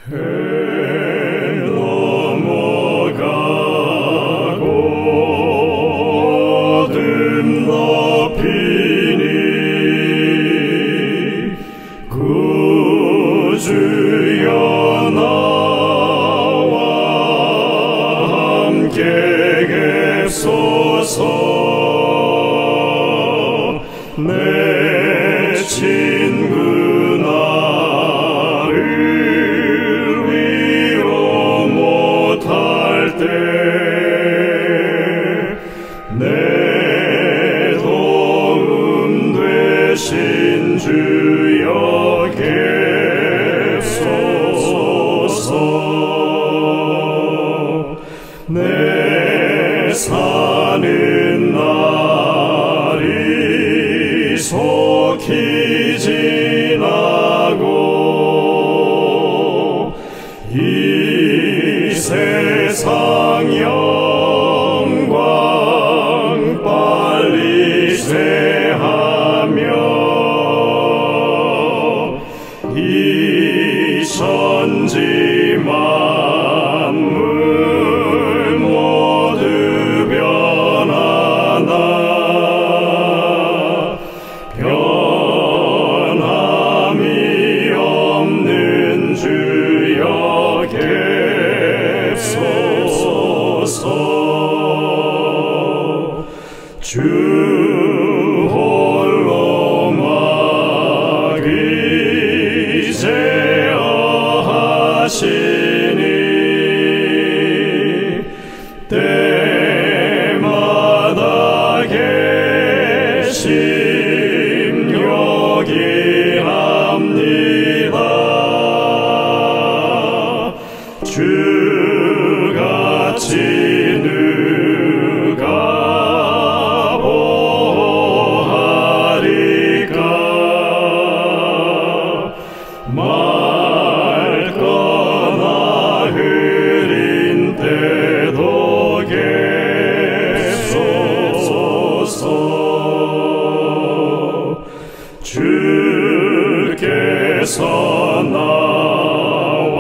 내 친구 나를 위로 못할 때 내 도움 되신 주여 계소서. 내 사는 날이 속히 지나고 이 세상 영광 빨리 쇠하며 이 천지 만물 모두 변하나 변함이 없는 주여 계소서. 주 홀로 막이제어하시니 때마다 계심 요기합니다. 주같이 누가 보하리까. 맑거나 흐린 때도 계소서. 주께서 나와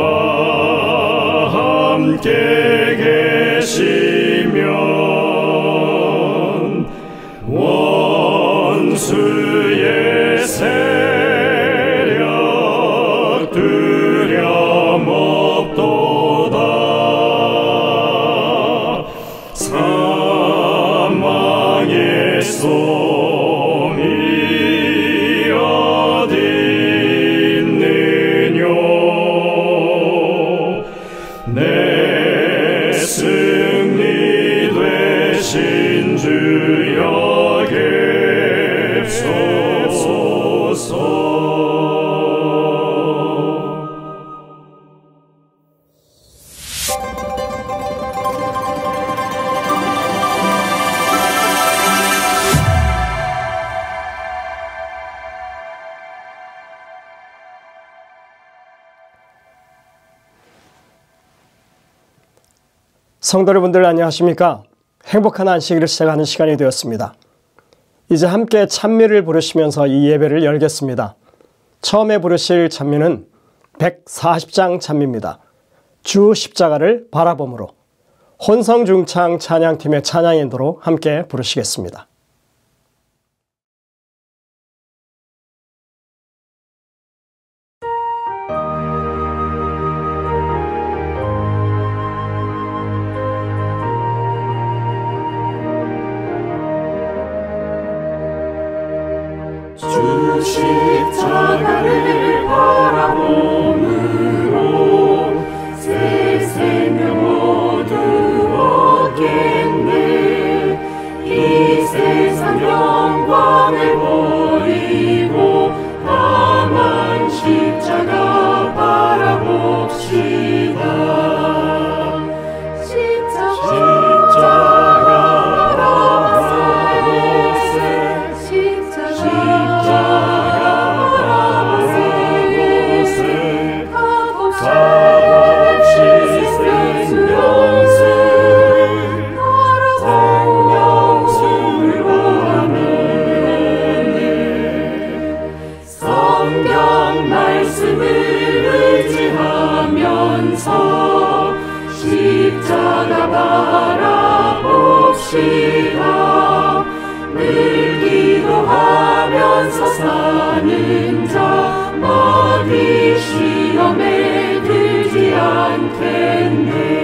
함께 계시면 원수의 세력 두려움 없도다. 사망의 솜이 어디 있느뇨. 내 승리 되신 주여 계소서. 성도 여러분들 안녕하십니까? 행복한 안식일을 시작하는 시간이 되었습니다. 이제 함께 찬미를 부르시면서 이 예배를 열겠습니다. 처음에 부르실 찬미는 140장 찬미입니다. 주 십자가를 바라봄으로. 혼성중창 찬양팀의 찬양 인도로 함께 부르시겠습니다. 주 십자가를 바라봄으로 새 생명 모두 얻겠네. 이 세상 영광을 버리고 다만 십자가 바라봅시다. 성경 말씀을 의지하며 바라보면서 십자가 바라봅시다. 늘 기도하면서 사는 자 마귀 시험에 들지 않겠네.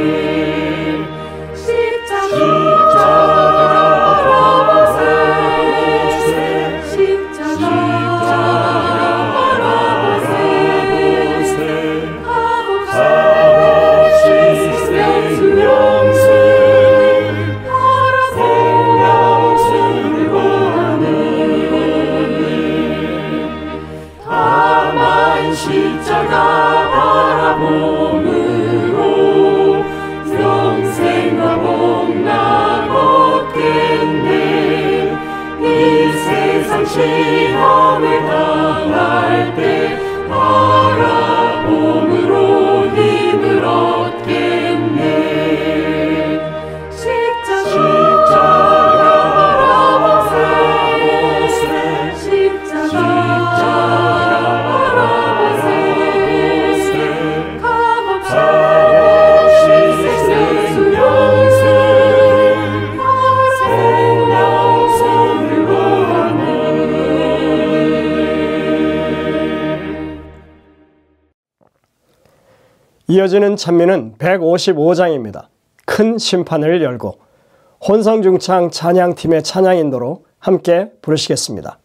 십자가 바라봄으로 영생과 복락 얻겠네. 이 세상 시험을 당할 때 바라봄으로 힘을 얻겠네. 십자가 바라보세. 십자가 이어지는 찬미는 155장입니다. 큰 심판을 열고 혼성중창 찬양팀의 찬양 인도로 함께 부르시겠습니다.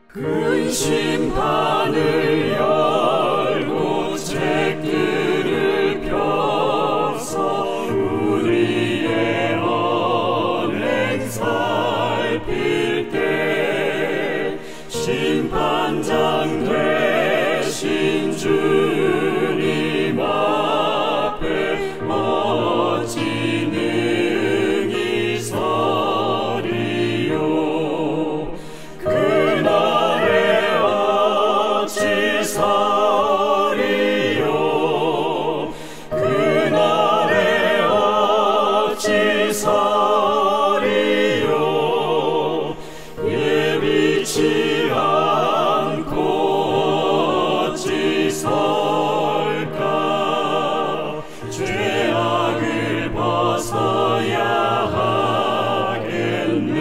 큰 심판을 열고 책들을 펴서 우리의 언행 살필 때 심판장 되신 주님 앞에 멋진 능히 서리요. 그날에 어찌 서리요. 예비치 않고 어찌 설까. 죄악을 벗어야 하겠네.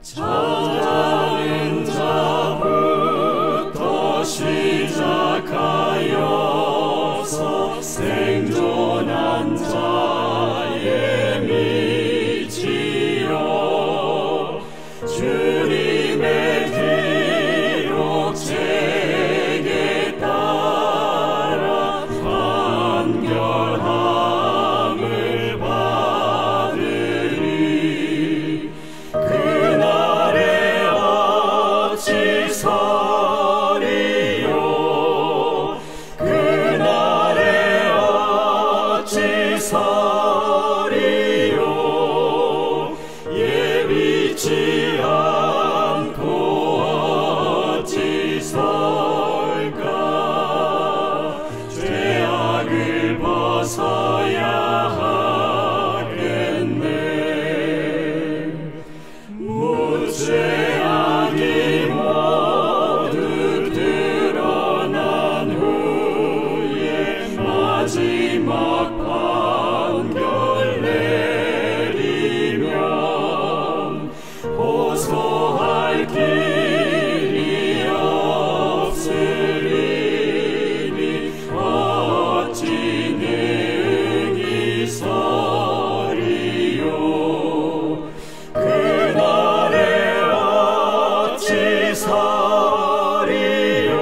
자는 자부터 시작하여서 생존한 자의 미치여. 주님의 기록책에 따라 판결함을 받으리. 그날에 어찌 서리요. 그날에 어찌 서리요. 예비치 않고 어찌 설까. 죄악을 벗어야 하겠네. 무죄악이 모두 드러난 후에 마지막 판결 내리면 호소할 길이 없으리니 어찌 능히 서리요. 그날에 어찌 서리요.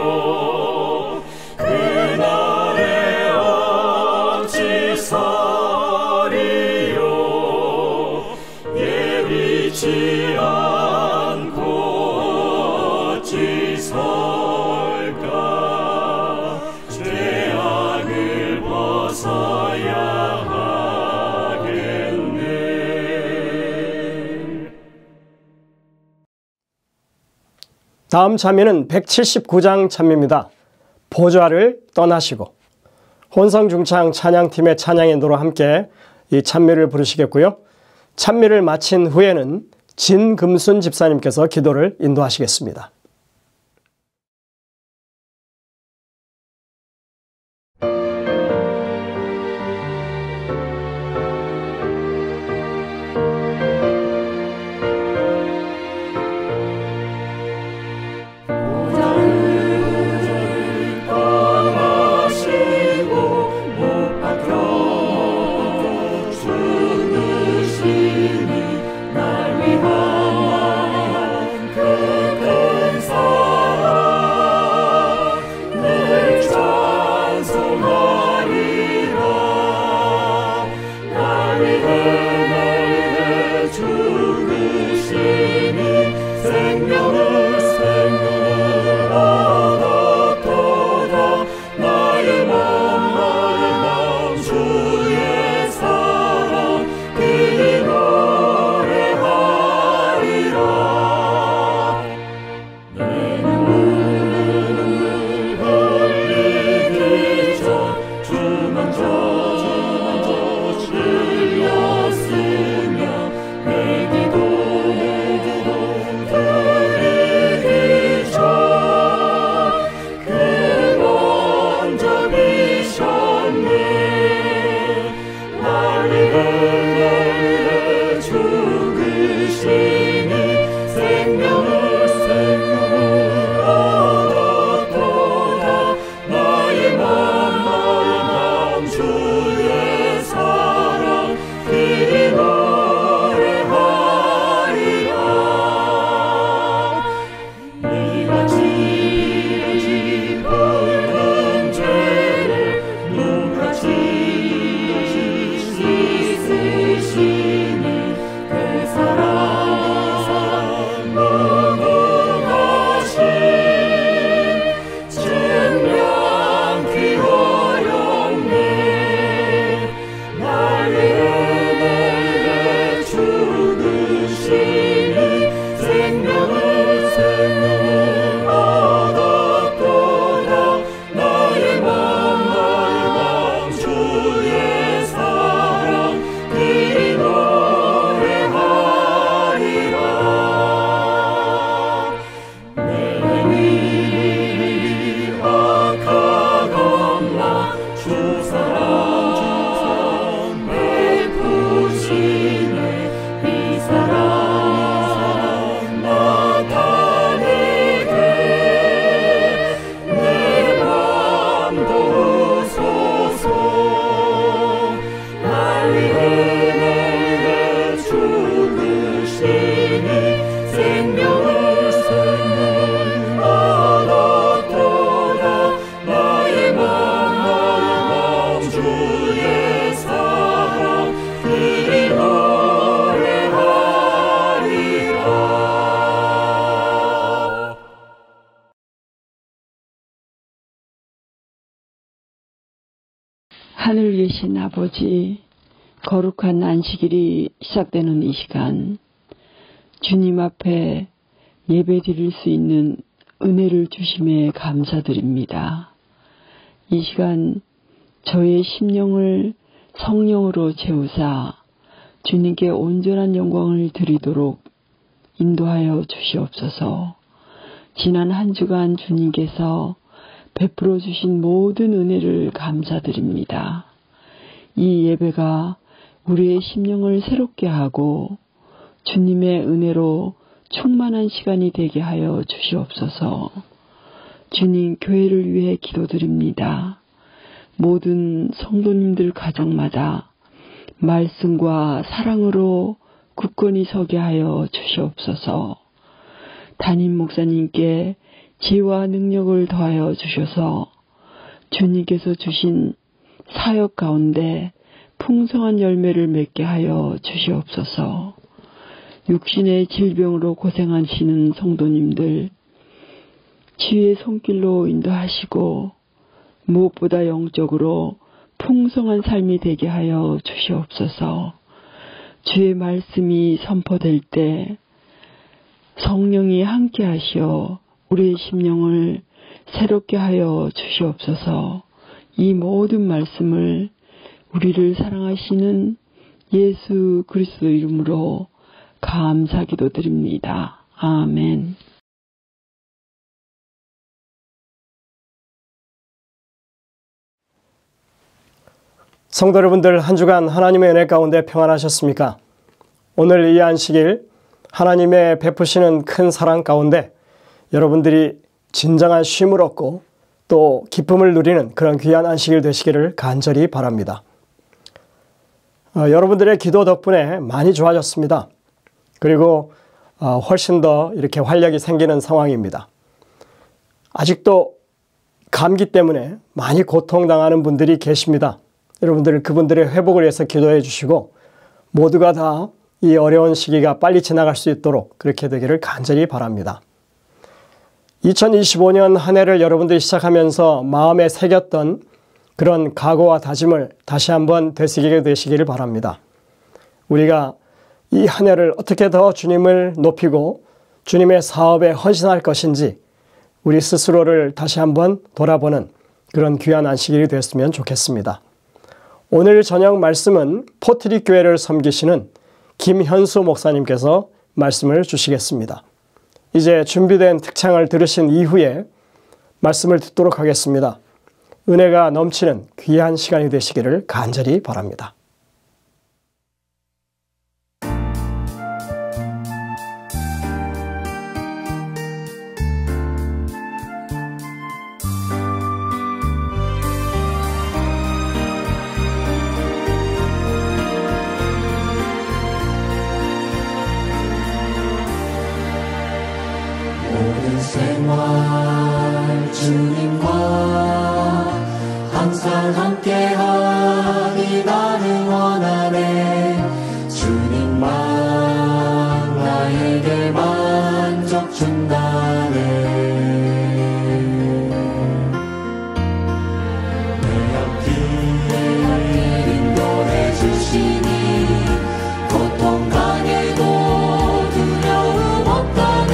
그날에 어찌 서리요. 예비치 않고 어찌 설까. 죄악을 벗어야 하겠네. 다음 찬미는 179장 찬미입니다. 보좌를 떠나시고. 혼성중창 찬양팀의 찬양 인도로 함께 이 찬미를 부르시겠고요. 찬미를 마친 후에는 진금순 집사님께서 기도를 인도하시겠습니다. 하늘 계신 아버지, 거룩한 안식일이 시작되는 이 시간, 주님 앞에 예배드릴 수 있는 은혜를 주심에 감사드립니다. 이 시간 저의 심령을 성령으로 채우사 주님께 온전한 영광을 드리도록 인도하여 주시옵소서. 지난 한 주간 주님께서 베풀어 주신 모든 은혜를 감사드립니다. 이 예배가 우리의 심령을 새롭게 하고 주님의 은혜로 충만한 시간이 되게 하여 주시옵소서. 주님, 교회를 위해 기도드립니다. 모든 성도님들 가정마다 말씀과 사랑으로 굳건히 서게 하여 주시옵소서. 담임 목사님께 지혜와 능력을 더하여 주셔서 주님께서 주신 사역 가운데 풍성한 열매를 맺게 하여 주시옵소서. 육신의 질병으로 고생하시는 성도님들 치유의 손길로 인도하시고 무엇보다 영적으로 풍성한 삶이 되게 하여 주시옵소서. 주의 말씀이 선포될 때 성령이 함께 하시어 우리의 심령을 새롭게 하여 주시옵소서. 이 모든 말씀을 우리를 사랑하시는 예수 그리스도 이름으로 감사 기도드립니다. 아멘. 성도 여러분들, 한 주간 하나님의 은혜 가운데 평안하셨습니까? 오늘 이 안식일 하나님의 베푸시는 큰 사랑 가운데 여러분들이 진정한 쉼을 얻고 또 기쁨을 누리는 그런 귀한 안식일 되시기를 간절히 바랍니다. 여러분들의 기도 덕분에 많이 좋아졌습니다. 그리고 훨씬 더 이렇게 활력이 생기는 상황입니다. 아직도 감기 때문에 많이 고통당하는 분들이 계십니다. 여러분들 그분들의 회복을 위해서 기도해 주시고 모두가 다 이 어려운 시기가 빨리 지나갈 수 있도록 그렇게 되기를 간절히 바랍니다. 2025년 한 해를 여러분들이 시작하면서 마음에 새겼던 그런 각오와 다짐을 다시 한번 되새기게 되시기를 바랍니다. 우리가 이 한 해를 어떻게 더 주님을 높이고 주님의 사업에 헌신할 것인지 우리 스스로를 다시 한번 돌아보는 그런 귀한 안식일이 됐으면 좋겠습니다. 오늘 저녁 말씀은 포트리 교회를 섬기시는 김현수 목사님께서 말씀을 주시겠습니다. 이제 준비된 특창을 들으신 이후에 말씀을 듣도록 하겠습니다. 은혜가 넘치는 귀한 시간이 되시기를 간절히 바랍니다. 생활 주님과 항상 함께하기 나는 원하네. 주님만 나에게 만족 준다네. 내 앞길 인도해 주시니 고통 당해도 두려움 없다네.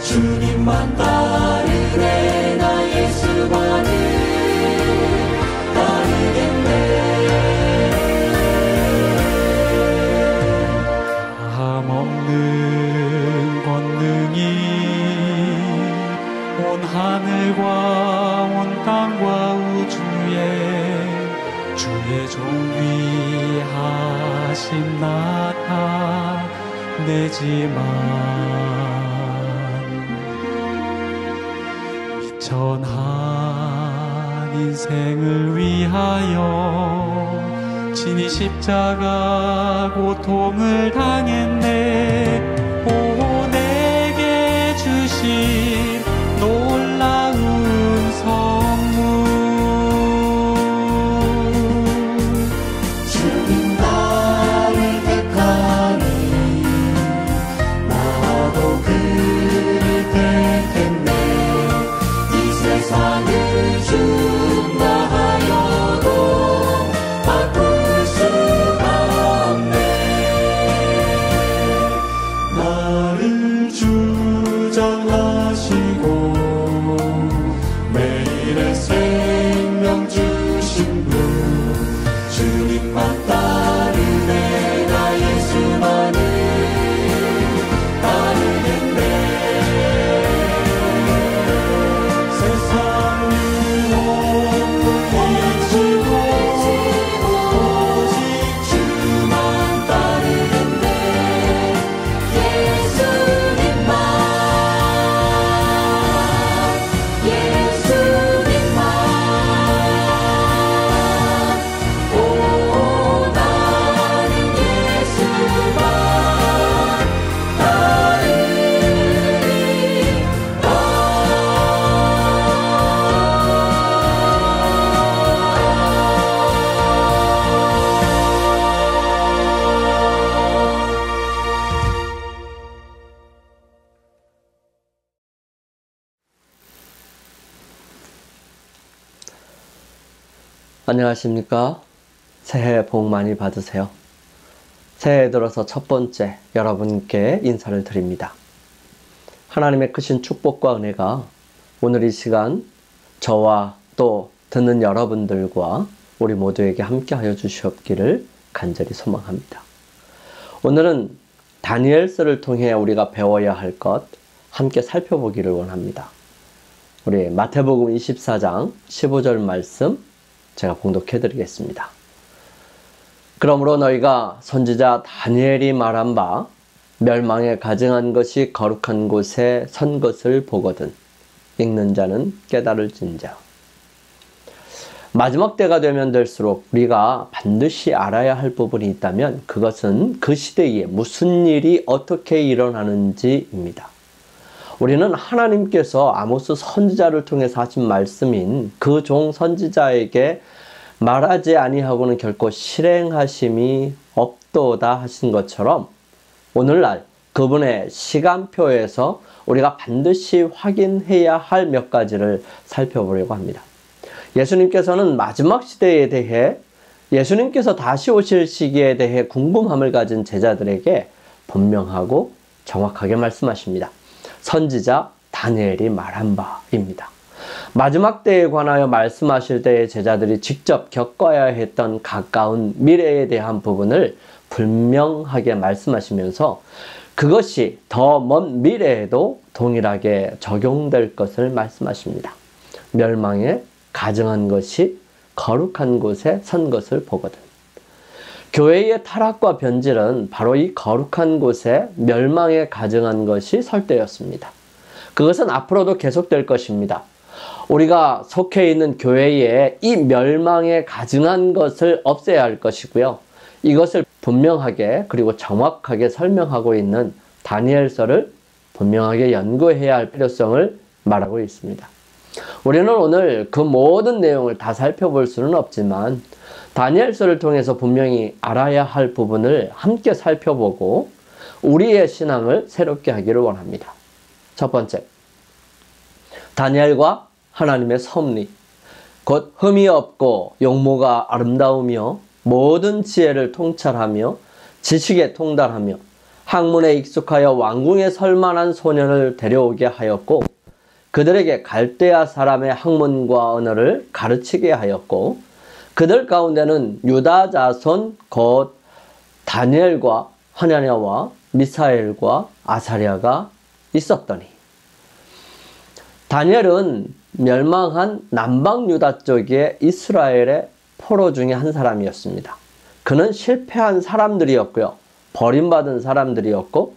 주님만 따르네. 나 예수만을 따르겠네. 함없는 권능이 온 하늘과 온 땅과 우주에 주의 존귀하심 나타내지만 전한 인생을 위하여 친히 십자가 고통을 당했네. 오 내게 주신 놀라운 선물. 주님 나를 택하니 나도 그를 택했네. 세상을 준다 하여도 바꿀 수가 없네. 나 안녕하십니까? 새해 복 많이 받으세요. 새해 들어서 첫 번째 여러분께 인사를 드립니다. 하나님의 크신 축복과 은혜가 오늘 이 시간 저와 또 듣는 여러분들과 우리 모두에게 함께하여 주시옵기를 간절히 소망합니다. 오늘은 다니엘서를 통해 우리가 배워야 할 것 함께 살펴보기를 원합니다. 우리 마태복음 24장 15절 말씀 제가 봉독해 드리겠습니다. 그러므로 너희가 선지자 다니엘이 말한 바 멸망에 가증한 것이 거룩한 곳에 선 것을 보거든 읽는 자는 깨달을진저. 마지막 때가 되면 될수록 우리가 반드시 알아야 할 부분이 있다면 그것은 그 시대에 무슨 일이 어떻게 일어나는지입니다. 우리는 하나님께서 아모스 선지자를 통해서 하신 말씀인 그 종 선지자에게 말하지 아니하고는 결코 실행하심이 없도다 하신 것처럼 오늘날 그분의 시간표에서 우리가 반드시 확인해야 할 몇 가지를 살펴보려고 합니다. 예수님께서는 마지막 시대에 대해 예수님께서 다시 오실 시기에 대해 궁금함을 가진 제자들에게 분명하고 정확하게 말씀하십니다. 선지자 다니엘이 말한 바입니다. 마지막 때에 관하여 말씀하실 때의 제자들이 직접 겪어야 했던 가까운 미래에 대한 부분을 분명하게 말씀하시면서 그것이 더 먼 미래에도 동일하게 적용될 것을 말씀하십니다. 멸망에 가증한 것이 거룩한 곳에 선 것을 보거든. 교회의 타락과 변질은 바로 이 거룩한 곳에 멸망에 가증한 것이 설 때였습니다. 그것은 앞으로도 계속될 것입니다. 우리가 속해 있는 교회에 이 멸망에 가증한 것을 없애야 할 것이고요. 이것을 분명하게 그리고 정확하게 설명하고 있는 다니엘서를 분명하게 연구해야 할 필요성을 말하고 있습니다. 우리는 오늘 그 모든 내용을 다 살펴볼 수는 없지만 다니엘서를 통해서 분명히 알아야 할 부분을 함께 살펴보고 우리의 신앙을 새롭게 하기를 원합니다. 첫 번째, 다니엘과 하나님의 섭리, 곧 흠이 없고 용모가 아름다우며 모든 지혜를 통찰하며 지식에 통달하며 학문에 익숙하여 왕궁에 설만한 소년을 데려오게 하였고 그들에게 갈대아 사람의 학문과 언어를 가르치게 하였고 그들 가운데는 유다 자손 곧 다니엘과 하나냐와 미사엘과 아사랴가 있었더니 다니엘은 멸망한 남방 유다 쪽의 이스라엘의 포로 중에 한 사람이었습니다. 그는 실패한 사람들이었고요. 버림받은 사람들이었고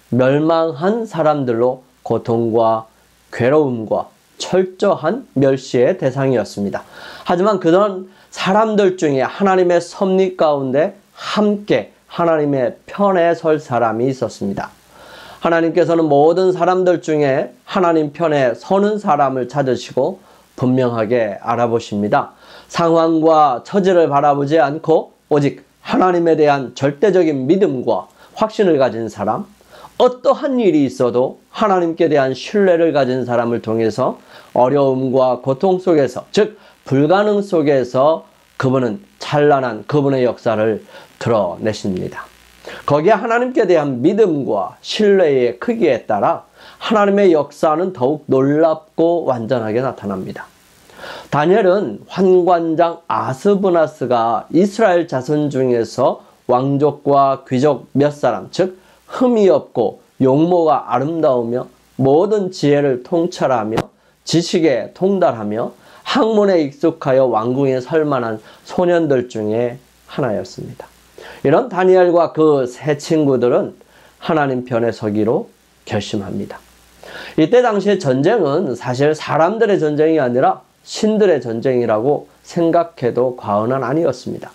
멸망한 사람들로 고통과 괴로움과 철저한 멸시의 대상이었습니다. 하지만 그런 사람들 중에 하나님의 섭리 가운데 함께 하나님의 편에 설 사람이 있었습니다. 하나님께서는 모든 사람들 중에 하나님 편에 서는 사람을 찾으시고 분명하게 알아보십니다. 상황과 처지를 바라보지 않고 오직 하나님에 대한 절대적인 믿음과 확신을 가진 사람, 어떠한 일이 있어도 하나님께 대한 신뢰를 가진 사람을 통해서 어려움과 고통 속에서, 즉 불가능 속에서 그분은 찬란한 그분의 역사를 드러내십니다. 거기에 하나님께 대한 믿음과 신뢰의 크기에 따라 하나님의 역사는 더욱 놀랍고 완전하게 나타납니다. 다니엘은 환관장 아스브나스가 이스라엘 자손 중에서 왕족과 귀족 몇 사람, 즉 흠이 없고 용모가 아름다우며 모든 지혜를 통찰하며 지식에 통달하며 학문에 익숙하여 왕궁에 설만한 소년들 중에 하나였습니다. 이런 다니엘과 그 세 친구들은 하나님 편에 서기로 결심합니다. 이때 당시의 전쟁은 사실 사람들의 전쟁이 아니라 신들의 전쟁이라고 생각해도 과언은 아니었습니다.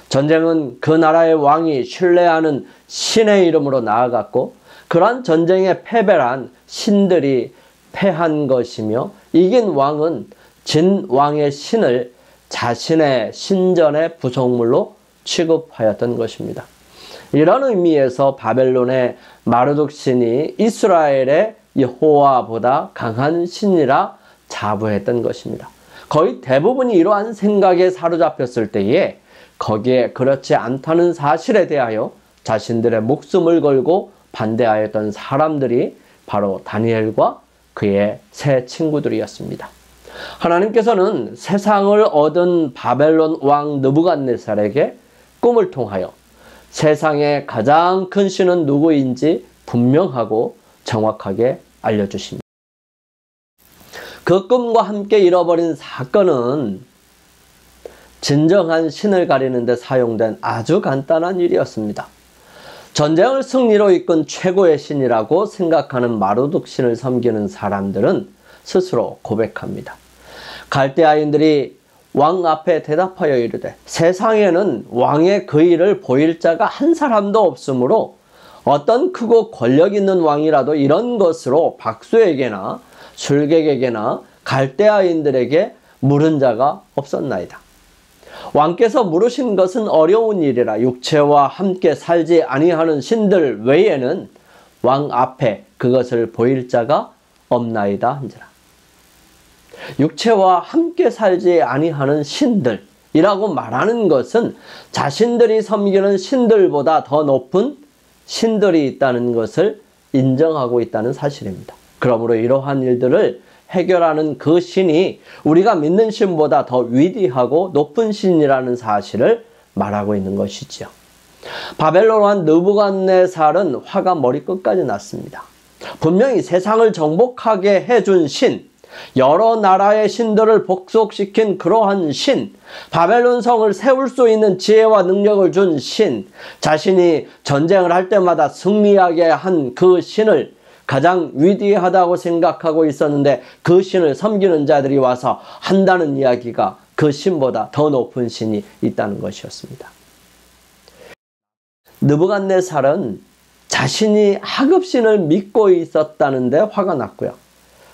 전쟁은 그 나라의 왕이 신뢰하는 신의 이름으로 나아갔고 그러한 전쟁에 패배한 신들이 패한 것이며 이긴 왕은 진 왕의 신을 자신의 신전의 부속물로 취급하였던 것입니다. 이런 의미에서 바벨론의 마르둑 신이 이스라엘의 여호와보다 강한 신이라 자부했던 것입니다. 거의 대부분이 이러한 생각에 사로잡혔을 때에 거기에 그렇지 않다는 사실에 대하여 자신들의 목숨을 걸고 반대하였던 사람들이 바로 다니엘과 그의 세 친구들이었습니다. 하나님께서는 세상을 얻은 바벨론 왕 느부갓네살에게 꿈을 통하여 세상의 가장 큰 신은 누구인지 분명하고 정확하게 알려주십니다. 그 꿈과 함께 잃어버린 사건은 진정한 신을 가리는 데 사용된 아주 간단한 일이었습니다. 전쟁을 승리로 이끈 최고의 신이라고 생각하는 마르둑 신을 섬기는 사람들은 스스로 고백합니다. 갈대아인들이 왕 앞에 대답하여 이르되 세상에는 왕의 그 일을 보일 자가 한 사람도 없으므로 어떤 크고 권력 있는 왕이라도 이런 것으로 박수에게나 술객에게나 갈대아인들에게 물은 자가 없었나이다. 왕께서 물으신 것은 어려운 일이라 육체와 함께 살지 아니하는 신들 외에는 왕 앞에 그것을 보일 자가 없나이다 한지라. 육체와 함께 살지 아니하는 신들이라고 말하는 것은 자신들이 섬기는 신들보다 더 높은 신들이 있다는 것을 인정하고 있다는 사실입니다. 그러므로 이러한 일들을 해결하는 그 신이 우리가 믿는 신보다 더 위대하고 높은 신이라는 사실을 말하고 있는 것이지요. 바벨론 왕 느부갓네살은 화가 머리끝까지 났습니다. 분명히 세상을 정복하게 해준 신, 여러 나라의 신들을 복속시킨 그러한 신, 바벨론 성을 세울 수 있는 지혜와 능력을 준 신, 자신이 전쟁을 할 때마다 승리하게 한 그 신을 가장 위대하다고 생각하고 있었는데 그 신을 섬기는 자들이 와서 한다는 이야기가 그 신보다 더 높은 신이 있다는 것이었습니다. 느부갓네살은 자신이 하급신을 믿고 있었다는데 화가 났고요.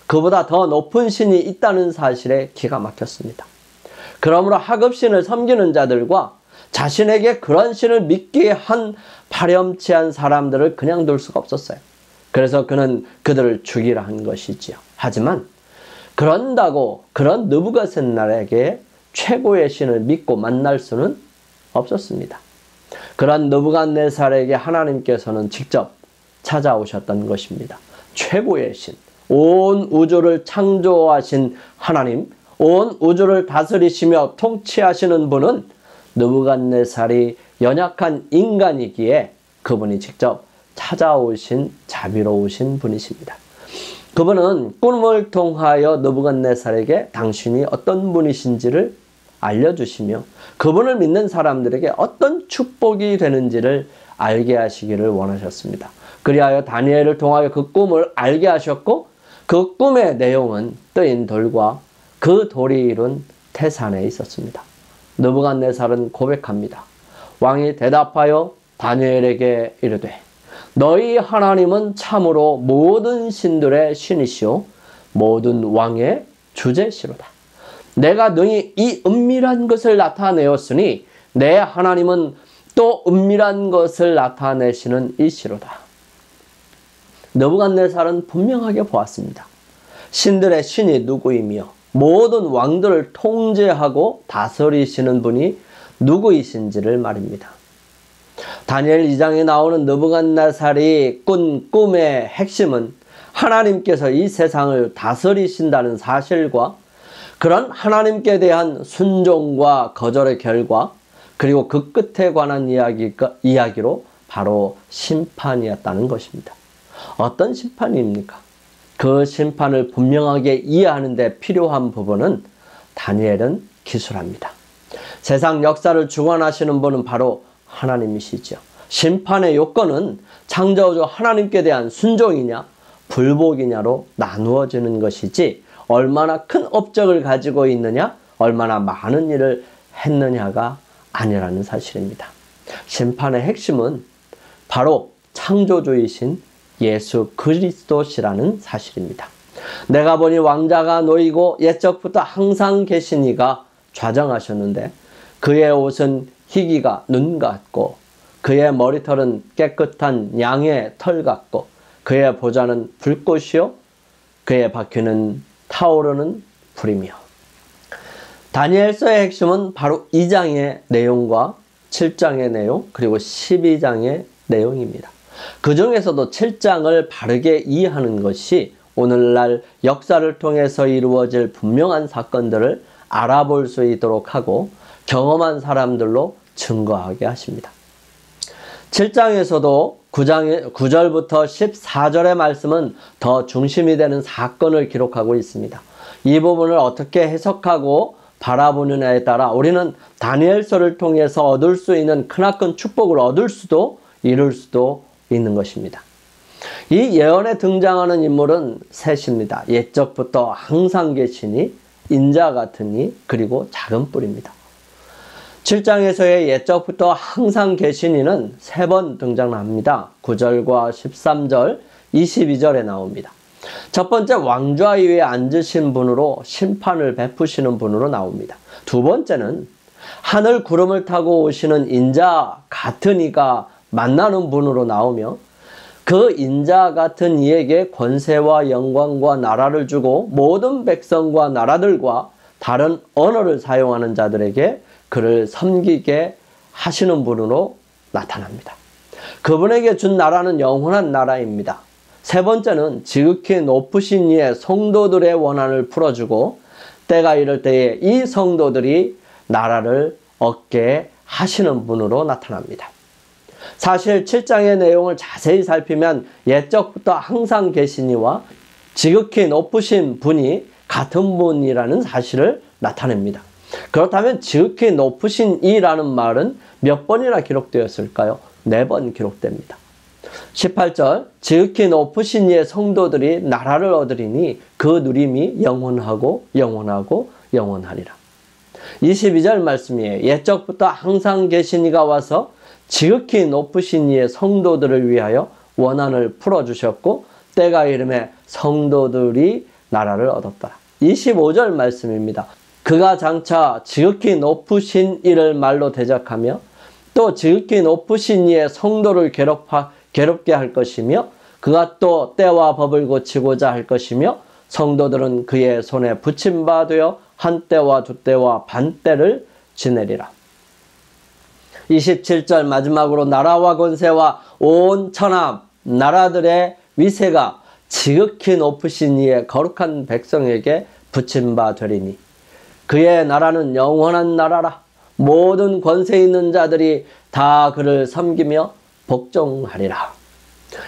그보다 더 높은 신이 있다는 사실에 기가 막혔습니다. 그러므로 하급신을 섬기는 자들과 자신에게 그런 신을 믿게 한 파렴치한 사람들을 그냥 둘 수가 없었어요. 그래서 그는 그들을 죽이라 한 것이지요. 하지만 그런다고 그런 느부갓네살에게 최고의 신을 믿고 만날 수는 없었습니다. 그런 느부갓네살에게 하나님께서는 직접 찾아오셨던 것입니다. 최고의 신, 온 우주를 창조하신 하나님, 온 우주를 다스리시며 통치하시는 분은 느부갓네살이 연약한 인간이기에 그분이 직접 찾아오신 자비로우신 분이십니다. 그분은 꿈을 통하여 느부갓네살에게 당신이 어떤 분이신지를 알려주시며 그분을 믿는 사람들에게 어떤 축복이 되는지를 알게 하시기를 원하셨습니다. 그리하여 다니엘을 통하여 그 꿈을 알게 하셨고 그 꿈의 내용은 뜨인 돌과 그 돌이 이룬 태산에 있었습니다. 느부갓네살은 고백합니다. 왕이 대답하여 다니엘에게 이르되 너희 하나님은 참으로 모든 신들의 신이시오 모든 왕의 주제시로다. 내가 너희 이 은밀한 것을 나타내었으니 내 하나님은 또 은밀한 것을 나타내시는 이시로다. 느부갓네살은 분명하게 보았습니다. 신들의 신이 누구이며 모든 왕들을 통제하고 다스리시는 분이 누구이신지를 말입니다. 다니엘 2장에 나오는 느부갓네살이 꾼 꿈의 핵심은 하나님께서 이 세상을 다스리신다는 사실과 그런 하나님께 대한 순종과 거절의 결과 그리고 그 끝에 관한 이야기로 바로 심판이었다는 것입니다. 어떤 심판입니까? 그 심판을 분명하게 이해하는 데 필요한 부분은 다니엘은 기술합니다. 세상 역사를 주관하시는 분은 바로 하나님이시죠. 심판의 요건은 창조주 하나님께 대한 순종이냐 불복이냐로 나누어지는 것이지 얼마나 큰 업적을 가지고 있느냐 얼마나 많은 일을 했느냐가 아니라는 사실입니다. 심판의 핵심은 바로 창조주이신 예수 그리스도시라는 사실입니다. 내가 보니 왕자가 놓이고 옛적부터 항상 계시니가 좌정하셨는데 그의 옷은 희기가 눈 같고 그의 머리털은 깨끗한 양의 털 같고 그의 보좌는 불꽃이요 그의 바퀴는 타오르는 불이며 다니엘서의 핵심은 바로 2장의 내용과 7장의 내용, 그리고 12장의 내용입니다. 그 중에서도 7장을 바르게 이해하는 것이 오늘날 역사를 통해서 이루어질 분명한 사건들을 알아볼 수 있도록 하고 경험한 사람들로 증거하게 하십니다. 7장에서도 9절부터 14절의 말씀은 더 중심이 되는 사건을 기록하고 있습니다. 이 부분을 어떻게 해석하고 바라보느냐에 따라 우리는 다니엘서를 통해서 얻을 수 있는 크나큰 축복을 얻을 수도 이룰 수도 있는 것입니다. 이 예언에 등장하는 인물은 셋입니다. 옛적부터 항상 계시니, 인자 같으니, 그리고 작은 뿔입니다. 7장에서의 옛적부터 항상 계시니는 3번 등장합니다. 9절과 13절, 22절에 나옵니다. 첫 번째, 왕좌 위에 앉으신 분으로 심판을 베푸시는 분으로 나옵니다. 두 번째는 하늘 구름을 타고 오시는 인자 같은 이가 만나는 분으로 나오며 그 인자 같은 이에게 권세와 영광과 나라를 주고 모든 백성과 나라들과 다른 언어를 사용하는 자들에게 그를 섬기게 하시는 분으로 나타납니다. 그분에게 준 나라는 영원한 나라입니다. 세 번째는 지극히 높으신 이의 성도들의 원한을 풀어주고 때가 이럴 때에 이 성도들이 나라를 얻게 하시는 분으로 나타납니다. 사실 7장의 내용을 자세히 살피면 옛적부터 항상 계시니와 지극히 높으신 분이 같은 분이라는 사실을 나타냅니다. 그렇다면 지극히 높으신 이라는 말은 몇 번이나 기록되었을까요? 4번 기록됩니다. 18절, 지극히 높으신 이의 성도들이 나라를 얻으리니 그 누림이 영원하고 영원하고 영원하리라. 22절 말씀이에요. 옛적부터 항상 계신 이가 와서 지극히 높으신 이의 성도들을 위하여 원한을 풀어주셨고 때가 이름에 성도들이 나라를 얻었더라. 25절 말씀입니다. 그가 장차 지극히 높으신 이를 말로 대적하며 또 지극히 높으신 이의 성도를 괴롭게 할 것이며 그가 또 때와 법을 고치고자 할 것이며 성도들은 그의 손에 붙임 바 되어 한 때와 두 때와 반 때를 지내리라. 27절 마지막으로 나라와 권세와 온 천하 나라들의 위세가 지극히 높으신 이의 거룩한 백성에게 붙임 바 되리니 그의 나라는 영원한 나라라. 모든 권세 있는 자들이 다 그를 섬기며 복종하리라.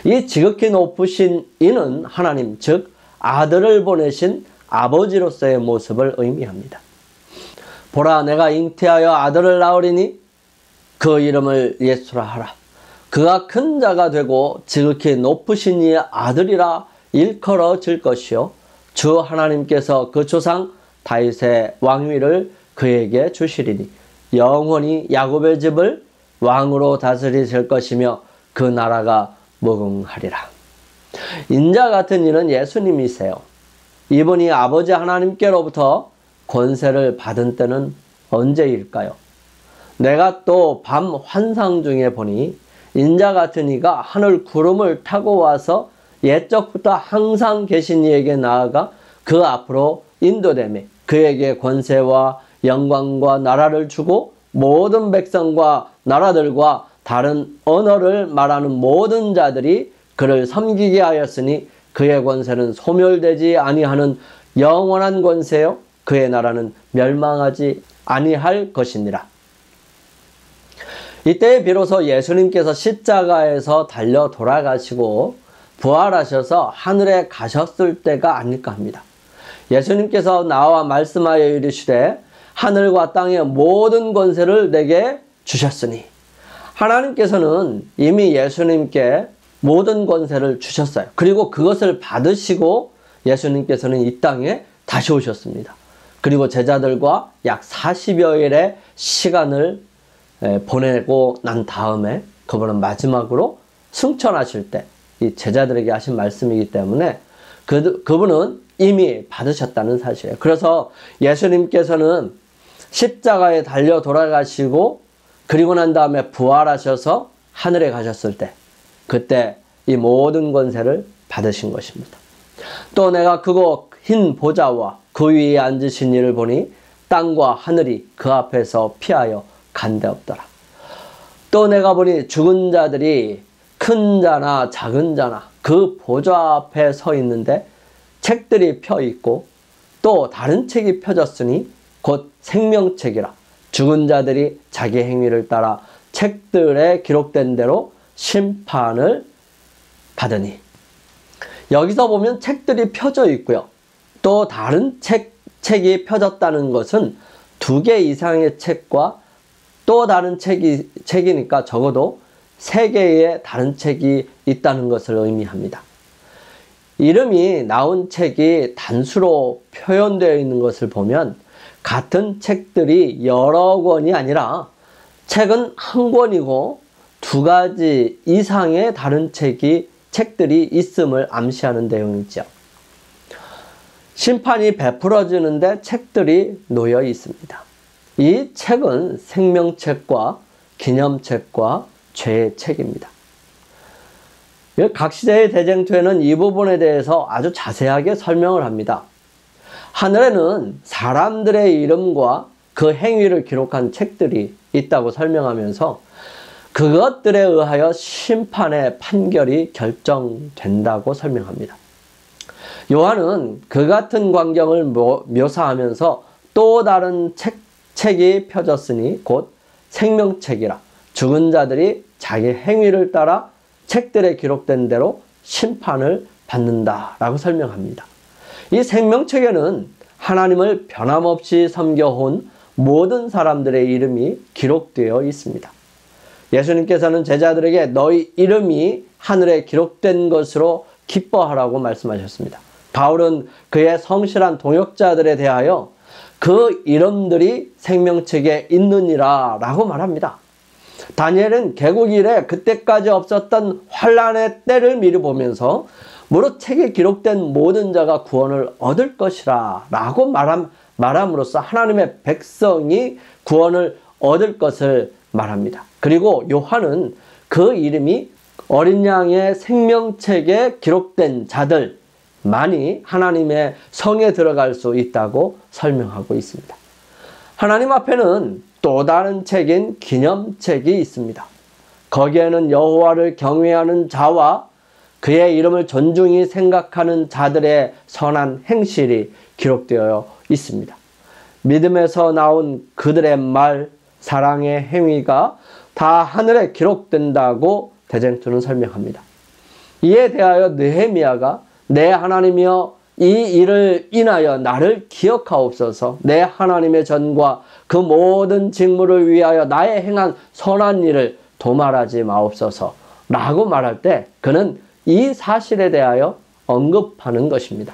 이 지극히 높으신 이는 하나님, 즉 아들을 보내신 아버지로서의 모습을 의미합니다. 보라, 내가 잉태하여 아들을 낳으리니 그 이름을 예수라 하라. 그가 큰 자가 되고 지극히 높으신 이의 아들이라 일컬어질 것이요 주 하나님께서 그 조상 다윗의 왕위를 그에게 주시리니 영원히 야곱의 집을 왕으로 다스리실 것이며 그 나라가 무궁하리라. 인자 같은 이는 예수님이세요. 이분이 아버지 하나님께로부터 권세를 받은 때는 언제일까요? 내가 또 밤 환상 중에 보니 인자 같은 이가 하늘 구름을 타고 와서 옛적부터 항상 계신 이에게 나아가 그 앞으로 인도되매 그에게 권세와 영광과 나라를 주고 모든 백성과 나라들과 다른 언어를 말하는 모든 자들이 그를 섬기게 하였으니 그의 권세는 소멸되지 아니하는 영원한 권세요 그의 나라는 멸망하지 아니할 것이니라. 이때 비로소 예수님께서 십자가에서 달려 돌아가시고 부활하셔서 하늘에 가셨을 때가 아닐까 합니다. 예수님께서 나와 말씀하여 이르시되 하늘과 땅의 모든 권세를 내게 주셨으니 하나님께서는 이미 예수님께 모든 권세를 주셨어요. 그리고 그것을 받으시고 예수님께서는 이 땅에 다시 오셨습니다. 그리고 제자들과 약 40여일의 시간을 보내고 난 다음에 그분은 마지막으로 승천하실 때 이 제자들에게 하신 말씀이기 때문에 그분은 이미 받으셨다는 사실이에요. 그래서 예수님께서는 십자가에 달려 돌아가시고 그리고 난 다음에 부활하셔서 하늘에 가셨을 때 그때 이 모든 권세를 받으신 것입니다. 또 내가 크고 흰 보좌와 그 위에 앉으신 이를 보니 땅과 하늘이 그 앞에서 피하여 간데없더라. 또 내가 보니 죽은 자들이 큰 자나 작은 자나 그 보좌 앞에 서 있는데 책들이 펴 있고 또 다른 책이 펴졌으니 곧 생명책이라. 죽은 자들이 자기 행위를 따라 책들에 기록된 대로 심판을 받으니. 여기서 보면 책들이 펴져 있고요. 또 다른 책이 펴졌다는 것은 2개 이상의 책과 또 다른 책이니까 적어도 3개의 다른 책이 있다는 것을 의미합니다. 이름이 나온 책이 단수로 표현되어 있는 것을 보면 같은 책들이 여러 권이 아니라 책은 한 권이고 2가지 이상의 다른 책들이 있음을 암시하는 내용이죠. 심판이 베풀어지는데 책들이 놓여 있습니다. 이 책은 생명책과 기념책과 죄의 책입니다. 각 시대의 대쟁투에는 이 부분에 대해서 아주 자세하게 설명을 합니다. 하늘에는 사람들의 이름과 그 행위를 기록한 책들이 있다고 설명하면서 그것들에 의하여 심판의 판결이 결정된다고 설명합니다. 요한은 그 같은 광경을 묘사하면서 또 다른 책이 펴졌으니 곧 생명책이라. 죽은 자들이 자기 행위를 따라 책들에 기록된 대로 심판을 받는다라고 설명합니다. 이 생명책에는 하나님을 변함없이 섬겨온 모든 사람들의 이름이 기록되어 있습니다. 예수님께서는 제자들에게 너희 이름이 하늘에 기록된 것으로 기뻐하라고 말씀하셨습니다. 바울은 그의 성실한 동역자들에 대하여 그 이름들이 생명책에 있느니라 라고 말합니다. 다니엘은 개국 이래 그때까지 없었던 환란의 때를 미리 보면서 무릇 책에 기록된 모든 자가 구원을 얻을 것이라 라고 말함으로써 하나님의 백성이 구원을 얻을 것을 말합니다. 그리고 요한은 그 이름이 어린 양의 생명책에 기록된 자들만이 하나님의 성에 들어갈 수 있다고 설명하고 있습니다. 하나님 앞에는 또 다른 책인 기념책이 있습니다. 거기에는 여호와를 경외하는 자와 그의 이름을 존중히 생각하는 자들의 선한 행실이 기록되어 있습니다. 믿음에서 나온 그들의 말, 사랑의 행위가 다 하늘에 기록된다고 대쟁투는 설명합니다. 이에 대하여 느헤미야가 내 하나님이여 이 일을 인하여 나를 기억하옵소서. 내 하나님의 전과 그 모든 직무를 위하여 나의 행한 선한 일을 도말하지 마옵소서 라고 말할 때 그는 이 사실에 대하여 언급하는 것입니다.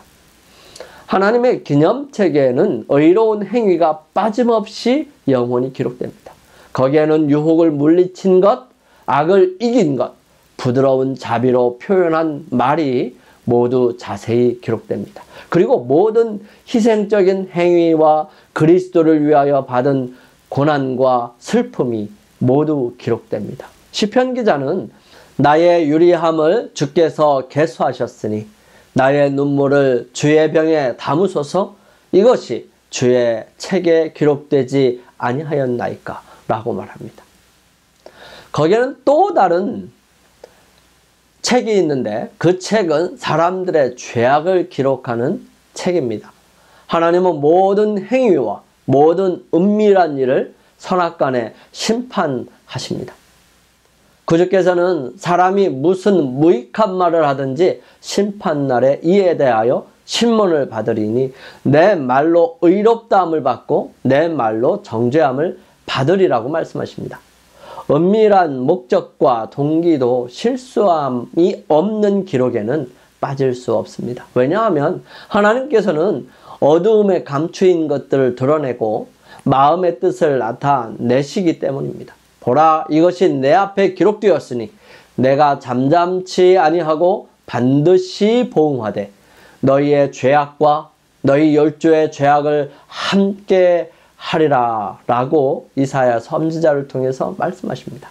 하나님의 기념책에는 의로운 행위가 빠짐없이 영원히 기록됩니다. 거기에는 유혹을 물리친 것, 악을 이긴 것, 부드러운 자비로 표현한 말이 모두 자세히 기록됩니다. 그리고 모든 희생적인 행위와 그리스도를 위하여 받은 고난과 슬픔이 모두 기록됩니다. 시편 기자는 나의 유리함을 주께서 계수하셨으니 나의 눈물을 주의 병에 담으소서. 이것이 주의 책에 기록되지 아니하였나이까 라고 말합니다. 거기에는 또 다른 책이 있는데 그 책은 사람들의 죄악을 기록하는 책입니다. 하나님은 모든 행위와 모든 은밀한 일을 선악간에 심판하십니다. 구주께서는 사람이 무슨 무익한 말을 하든지 심판날에 이에 대하여 신문을 받으리니 내 말로 의롭다함을 받고 내 말로 정죄함을 받으리라고 말씀하십니다. 은밀한 목적과 동기도 실수함이 없는 기록에는 빠질 수 없습니다. 왜냐하면 하나님께서는 어두움에 감추인 것들을 드러내고 마음의 뜻을 나타내시기 때문입니다. 보라, 이것이 내 앞에 기록되었으니 내가 잠잠치 아니하고 반드시 보응하되 너희의 죄악과 너희 열조의 죄악을 함께 하리라 라고 이사야 선지자를 통해서 말씀하십니다.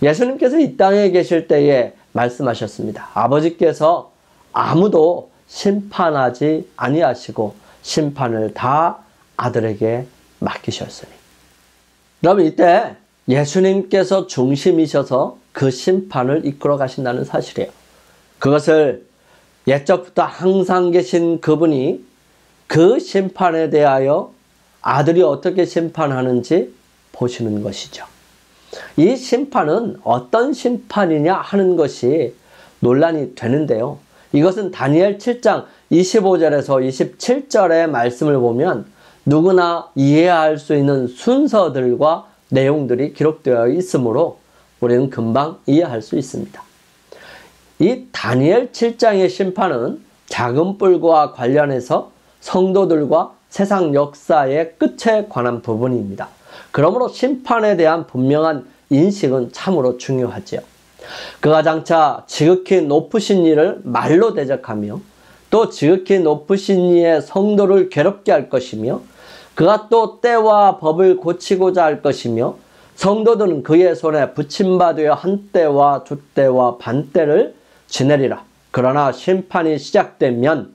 예수님께서 이 땅에 계실 때에 말씀하셨습니다. 아버지께서 아무도 심판하지 아니하시고 심판을 다 아들에게 맡기셨으니. 그러면 이때 예수님께서 중심이셔서 그 심판을 이끌어 가신다는 사실이에요. 그것을 옛적부터 항상 계신 그분이 그 심판에 대하여 아들이 어떻게 심판하는지 보시는 것이죠. 이 심판은 어떤 심판이냐 하는 것이 논란이 되는데요. 이것은 다니엘 7장 25절에서 27절의 말씀을 보면 누구나 이해할 수 있는 순서들과 내용들이 기록되어 있으므로 우리는 금방 이해할 수 있습니다. 이 다니엘 7장의 심판은 작은 뿔과 관련해서 성도들과 세상 역사의 끝에 관한 부분입니다. 그러므로 심판에 대한 분명한 인식은 참으로 중요하지요. 그가 장차 지극히 높으신 이를 말로 대적하며 또 지극히 높으신 이의 성도를 괴롭게 할 것이며 그가 또 때와 법을 고치고자 할 것이며 성도들은 그의 손에 붙임받으여 한때와 두때와 반때를 지내리라. 그러나 심판이 시작되면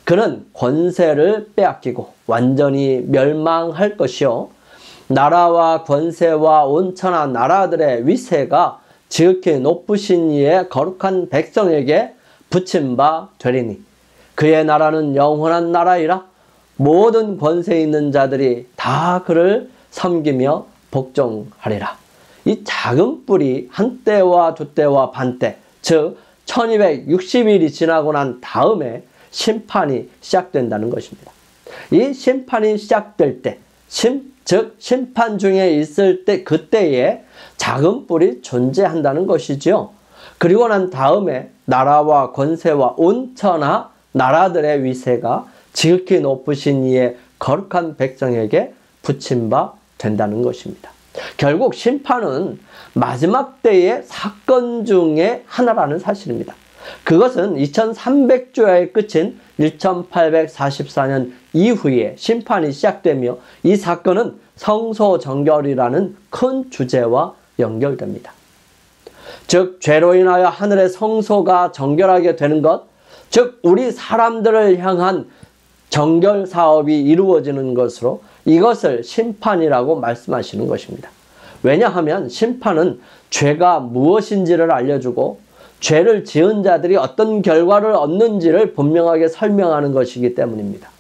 그는 권세를 빼앗기고 완전히 멸망할 것이요 나라와 권세와 온천하 나라들의 위세가 지극히 높으신 이의 거룩한 백성에게 붙임 바 되리니 그의 나라는 영원한 나라이라. 모든 권세 있는 자들이 다 그를 섬기며 복종하리라. 이 작은 뿔이 한때와 두때와 반때, 즉 1260일이 지나고 난 다음에 심판이 시작된다는 것입니다. 이 심판이 시작될 때, 즉 심판 중에 있을 때 그때에 작은 뿔이 존재한다는 것이죠. 그리고 난 다음에 나라와 권세와 온천하 나라들의 위세가 지극히 높으신 이의 거룩한 백성에게 붙임 바 된다는 것입니다. 결국 심판은 마지막 때의 사건 중에 하나라는 사실입니다. 그것은 2300주야의 끝인 1844년 이후에 심판이 시작되며 이 사건은 성소정결이라는 큰 주제와 연결됩니다. 즉 죄로 인하여 하늘의 성소가 정결하게 되는 것, 즉 우리 사람들을 향한 정결 사업이 이루어지는 것으로 이것을 심판이라고 말씀하시는 것입니다. 왜냐하면 심판은 죄가 무엇인지를 알려주고 죄를 지은 자들이 어떤 결과를 얻는지를 분명하게 설명하는 것이기 때문입니다.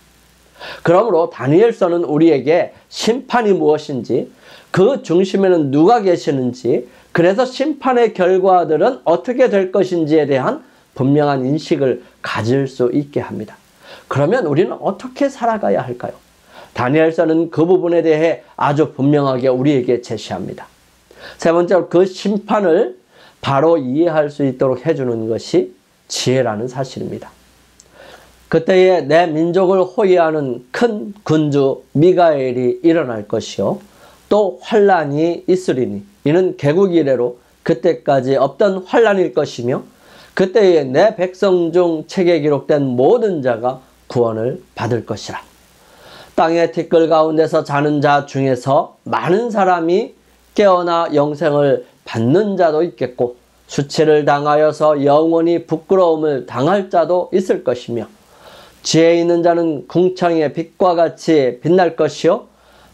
그러므로 다니엘서는 우리에게 심판이 무엇인지, 그 중심에는 누가 계시는지, 그래서 심판의 결과들은 어떻게 될 것인지에 대한 분명한 인식을 가질 수 있게 합니다. 그러면 우리는 어떻게 살아가야 할까요? 다니엘서는 그 부분에 대해 아주 분명하게 우리에게 제시합니다. 세 번째로 그 심판을 바로 이해할 수 있도록 해주는 것이 지혜라는 사실입니다. 그때에 내 민족을 호위하는 큰 군주 미가엘이 일어날 것이요 또 환란이 있으리니 이는 개국 이래로 그때까지 없던 환란일 것이며 그때에 내 백성 중 책에 기록된 모든 자가 구원을 받을 것이라. 땅의 티끌 가운데서 자는 자 중에서 많은 사람이 깨어나 영생을 받는 자도 있겠고 수치를 당하여서 영원히 부끄러움을 당할 자도 있을 것이며 지혜 있는 자는 궁창의 빛과 같이 빛날 것이요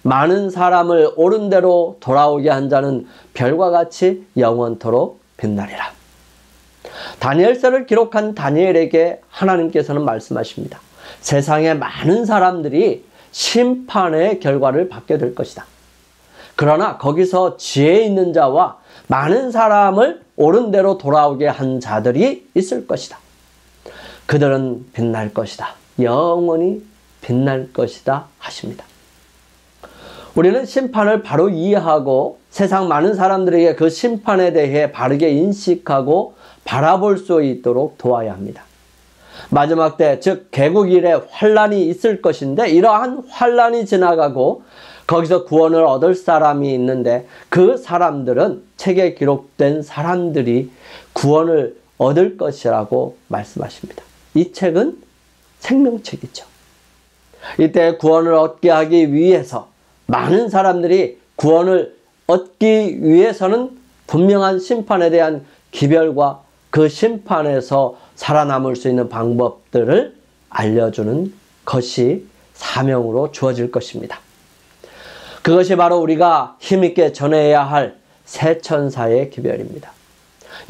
많은 사람을 옳은 대로 돌아오게 한 자는 별과 같이 영원토록 빛나리라. 다니엘서를 기록한 다니엘에게 하나님께서는 말씀하십니다. 세상에 많은 사람들이 심판의 결과를 받게 될 것이다. 그러나 거기서 지혜 있는 자와 많은 사람을 옳은 대로 돌아오게 한 자들이 있을 것이다. 그들은 빛날 것이다. 영원히 빛날 것이다 하십니다. 우리는 심판을 바로 이해하고 세상 많은 사람들에게 그 심판에 대해 바르게 인식하고 바라볼 수 있도록 도와야 합니다. 마지막 때, 즉 개국 이래 환란이 있을 것인데 이러한 환란이 지나가고 거기서 구원을 얻을 사람이 있는데 그 사람들은 책에 기록된 사람들이 구원을 얻을 것이라고 말씀하십니다. 이 책은 생명책이죠. 이때 구원을 얻게 하기 위해서 많은 사람들이 구원을 얻기 위해서는 분명한 심판에 대한 기별과 그 심판에서 살아남을 수 있는 방법들을 알려주는 것이 사명으로 주어질 것입니다. 그것이 바로 우리가 힘있게 전해야 할 새 천사의 기별입니다.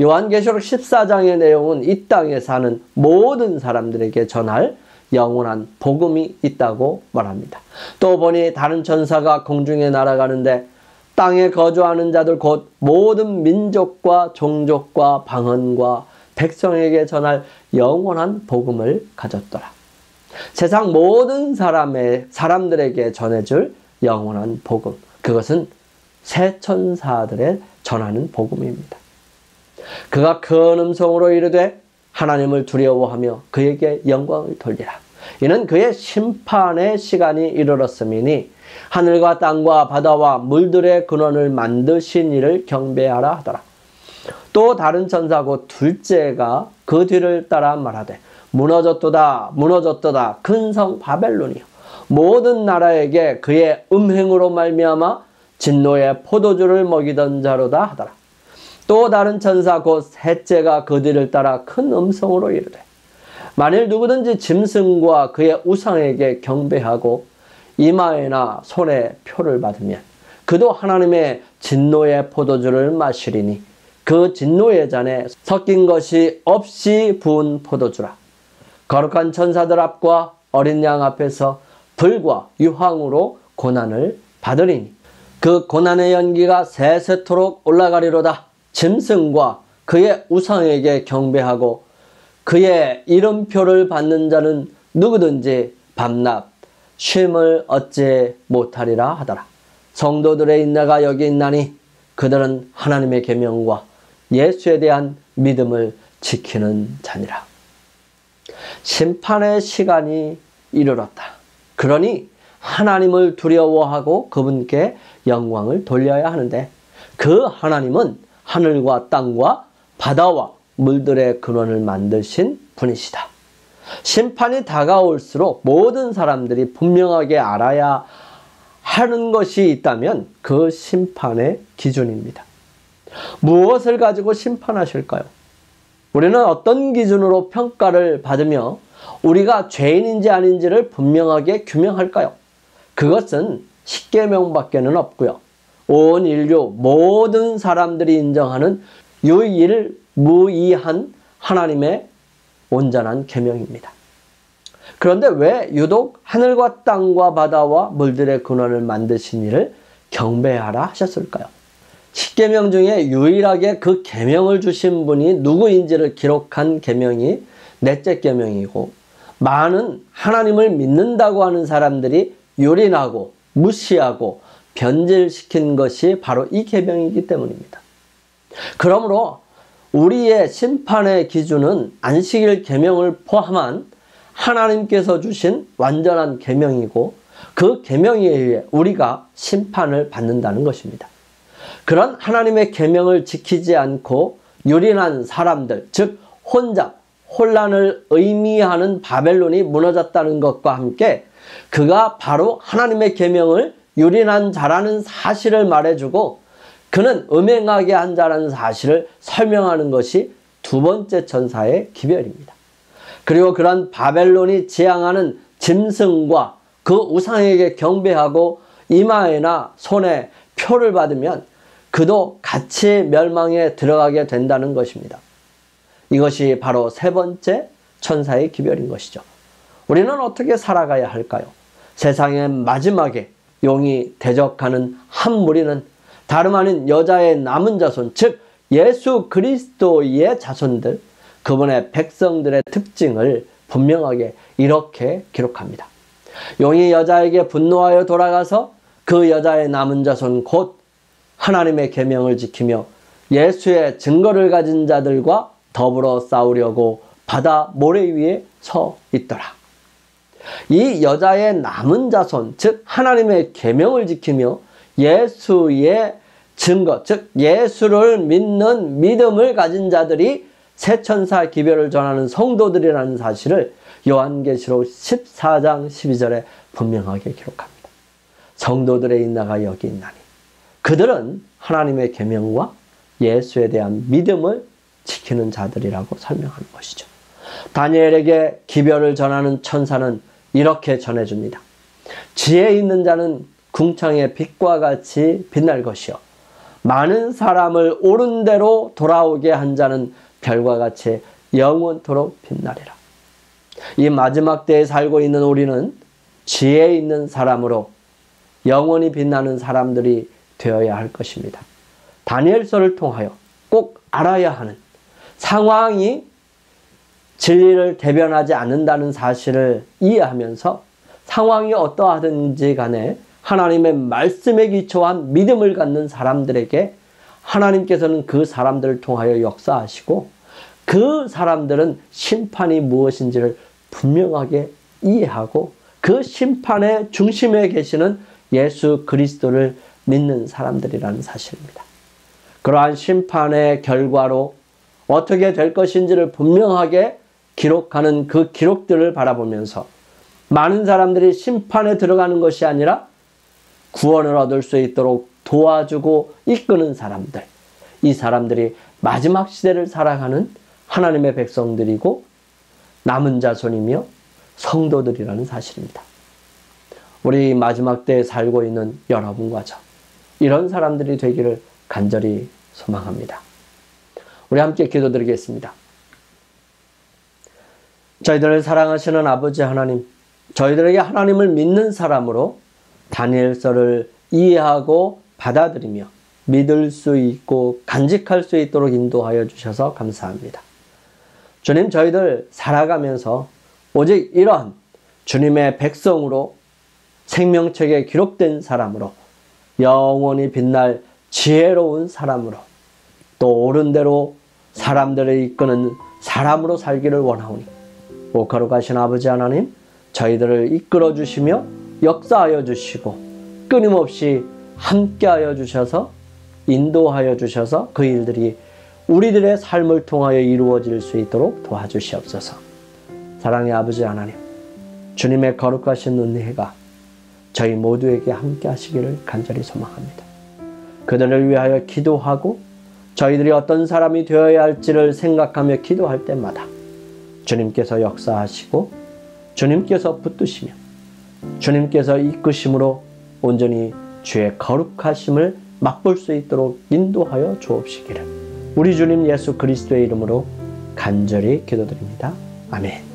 요한계시록 14장의 내용은 이 땅에 사는 모든 사람들에게 전할 영원한 복음이 있다고 말합니다. 또 보니 다른 천사가 공중에 날아가는데 땅에 거주하는 자들 곧 모든 민족과 종족과 방언과 백성에게 전할 영원한 복음을 가졌더라. 세상 모든 사람들에게 전해줄 영원한 복음, 그것은 새 천사들의 전하는 복음입니다. 그가 큰 음성으로 이르되 하나님을 두려워하며 그에게 영광을 돌리라. 이는 그의 심판의 시간이 이르렀음이니 하늘과 땅과 바다와 물들의 근원을 만드신 이를 경배하라 하더라. 또 다른 천사 곧 둘째가 그 뒤를 따라 말하되 무너졌도다 무너졌도다 큰 성 바벨론이요 모든 나라에게 그의 음행으로 말미암아 진노의 포도주를 먹이던 자로다 하더라. 또 다른 천사 곧 셋째가 그 뒤를 따라 큰 음성으로 이르되 만일 누구든지 짐승과 그의 우상에게 경배하고 이마에나 손에 표를 받으면 그도 하나님의 진노의 포도주를 마시리니 그 진노의 잔에 섞인 것이 없이 부은 포도주라. 거룩한 천사들 앞과 어린 양 앞에서 불과 유황으로 고난을 받으리니 그 고난의 연기가 세세토록 올라가리로다. 짐승과 그의 우상에게 경배하고 그의 이름표를 받는 자는 누구든지 밤낮 쉼을 얻지 못하리라 하더라. 성도들의 인내가 여기 있나니 그들은 하나님의 계명과 예수에 대한 믿음을 지키는 자니라. 심판의 시간이 이르렀다. 그러니 하나님을 두려워하고 그분께 영광을 돌려야 하는데 그 하나님은 하늘과 땅과 바다와 물들의 근원을 만드신 분이시다. 심판이 다가올수록 모든 사람들이 분명하게 알아야 하는 것이 있다면 그 심판의 기준입니다. 무엇을 가지고 심판하실까요? 우리는 어떤 기준으로 평가를 받으며 우리가 죄인인지 아닌지를 분명하게 규명할까요? 그것은 십계명밖에는 없고요. 온 인류 모든 사람들이 인정하는 유일무이한 하나님의 온전한 계명입니다. 그런데 왜 유독 하늘과 땅과 바다와 물들의 근원을 만드신 이를 경배하라 하셨을까요? 십계명 중에 유일하게 그 계명을 주신 분이 누구인지를 기록한 계명이 넷째 계명이고 많은 하나님을 믿는다고 하는 사람들이 유린하고 무시하고 변질시킨 것이 바로 이 계명이기 때문입니다. 그러므로 우리의 심판의 기준은 안식일 계명을 포함한 하나님께서 주신 완전한 계명이고 그 계명에 의해 우리가 심판을 받는다는 것입니다. 그런 하나님의 계명을 지키지 않고 유린한 사람들, 즉 혼란을 의미하는 바벨론이 무너졌다는 것과 함께 그가 바로 하나님의 계명을 유린한 자라는 사실을 말해주고 그는 음행하게 한 자라는 사실을 설명하는 것이 두 번째 천사의 기별입니다. 그리고 그런 바벨론이 지향하는 짐승과 그 우상에게 경배하고 이마에나 손에 표를 받으면 그도 같이 멸망에 들어가게 된다는 것입니다. 이것이 바로 세 번째 천사의 기별인 것이죠. 우리는 어떻게 살아가야 할까요? 세상의 마지막에 용이 대적하는 한 무리는 다름 아닌 여자의 남은 자손, 즉 예수 그리스도의 자손들, 그분의 백성들의 특징을 분명하게 이렇게 기록합니다. 용이 여자에게 분노하여 돌아가서 그 여자의 남은 자손 곧 하나님의 계명을 지키며 예수의 증거를 가진 자들과 더불어 싸우려고 바다 모래 위에 서 있더라. 이 여자의 남은 자손, 즉 하나님의 계명을 지키며 예수의 증거, 즉 예수를 믿는 믿음을 가진 자들이 새 천사 기별을 전하는 성도들이라는 사실을 요한계시록 14장 12절에 분명하게 기록합니다. 성도들의 인나가 여기 있나니 그들은 하나님의 계명과 예수에 대한 믿음을 지키는 자들이라고 설명하는 것이죠. 다니엘에게 기별을 전하는 천사는 이렇게 전해줍니다. 지혜 있는 자는 궁창의 빛과 같이 빛날 것이요 많은 사람을 옳은 대로 돌아오게 한 자는 별과 같이 영원토록 빛나리라. 이 마지막 때에 살고 있는 우리는 지혜 있는 사람으로 영원히 빛나는 사람들이 되어야 할 것입니다. 다니엘서를 통하여 꼭 알아야 하는 상황이 진리를 대변하지 않는다는 사실을 이해하면서 상황이 어떠하든지 간에 하나님의 말씀에 기초한 믿음을 갖는 사람들에게 하나님께서는 그 사람들을 통하여 역사하시고 그 사람들은 심판이 무엇인지를 분명하게 이해하고 그 심판의 중심에 계시는 예수 그리스도를 믿는 사람들이라는 사실입니다. 그러한 심판의 결과로 어떻게 될 것인지를 분명하게 기록하는 그 기록들을 바라보면서 많은 사람들이 심판에 들어가는 것이 아니라 구원을 얻을 수 있도록 도와주고 이끄는 사람들, 이 사람들이 마지막 시대를 살아가는 하나님의 백성들이고 남은 자손이며 성도들이라는 사실입니다. 우리 마지막 때에 살고 있는 여러분과 저, 이런 사람들이 되기를 간절히 소망합니다. 우리 함께 기도드리겠습니다. 저희들을 사랑하시는 아버지 하나님, 저희들에게 하나님을 믿는 사람으로 다니엘서를 이해하고 받아들이며 믿을 수 있고 간직할 수 있도록 인도하여 주셔서 감사합니다. 주님, 저희들 살아가면서 오직 이런 주님의 백성으로 생명책에 기록된 사람으로 영원히 빛날 지혜로운 사람으로 또 옳은 대로 사람들을 이끄는 사람으로 살기를 원하오니 오카로가신 아버지 하나님, 저희들을 이끌어 주시며 역사하여 주시고 끊임없이 함께하여 주셔서 인도하여 주셔서 그 일들이 우리들의 삶을 통하여 이루어질 수 있도록 도와주시옵소서. 사랑의 아버지 하나님, 주님의 거룩하신 은혜가 저희 모두에게 함께 하시기를 간절히 소망합니다. 그들을 위하여 기도하고 저희들이 어떤 사람이 되어야 할지를 생각하며 기도할 때마다 주님께서 역사하시고 주님께서 붙드시며 주님께서 이끄심으로 온전히 주의 거룩하심을 맛볼 수 있도록 인도하여 주옵시기를 우리 주님 예수 그리스도의 이름으로 간절히 기도드립니다. 아멘.